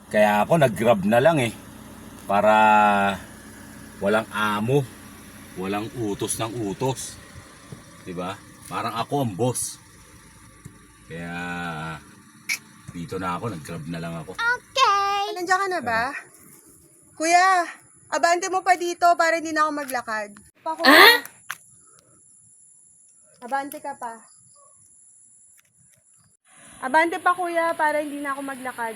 Kaya ako nag-grab na lang eh. Para walang amo. Walang utos ng utos. Diba? Parang ako ang boss. Kaya dito na ako, nag-grab na lang ako. Okay. Nandiyan ka na ba? Kuya, abante mo pa dito para hindi na ako maglakad. Pa, kuya. Abante ka pa. Abante pa, kuya, para hindi na ako maglakad.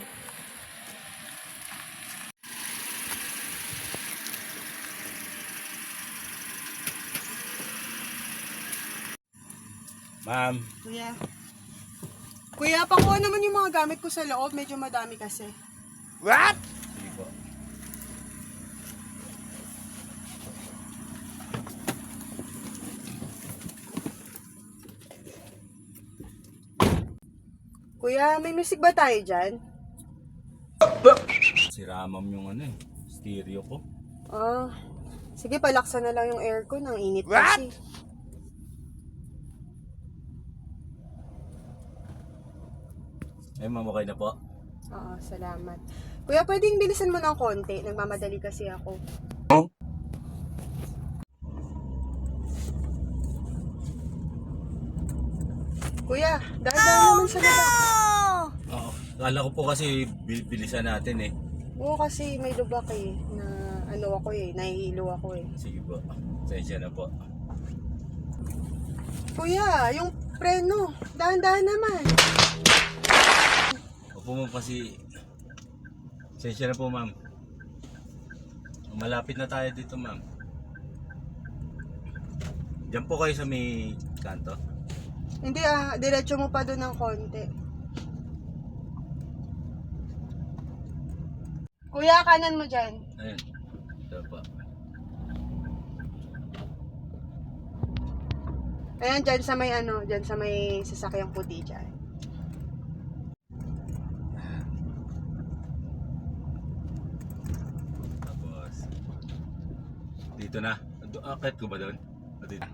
Ma'am, Kuya. Kuya, pakuha naman yung mga gamit ko sa loob. Medyo madami kasi. what? Sige po. Kuya, may music ba tayo dyan? Sira ma'am yung ano eh, stereo ko. Ah, sige, palaksan na lang yung aircon. Ang init kasi. Ay ma'am, okay na po. Oo, salamat. Kuya, pwedeng bilisan mo ng konti. Nagmamadali kasi ako. Kuya, dahan-dahan naman sa baba. Oo. Akala ko po kasi bilisan natin eh. Oo, kasi may lubak eh. Na ano ako eh. Nahihilo ako eh. Sige po. Sensya na po. Kuya, yung preno. Dahan-dahan naman. Opo ma'am kasi. Sensya na po ma'am. Malapit na tayo dito ma'am. Diyan po kayo sa may kanto. Hindi diretso mo pa doon ng konti. Kuya, kanan mo dyan. Ayun. Ito po. Ayan, dyan sa may ano, dyan sa may sasakyang puti dyan. Tapos. Dito na. Akit ko ba doon? O dito.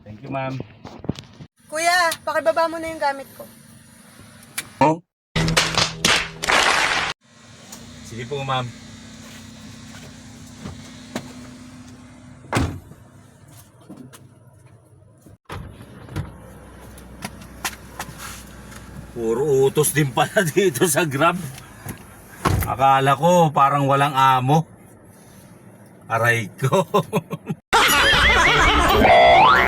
Thank you ma'am. Kuya, pakibaba mo na yung gamit ko. Sige po ma'am. Puro utos din pala dito sa Grab. Akala ko parang walang amo. Aray ko.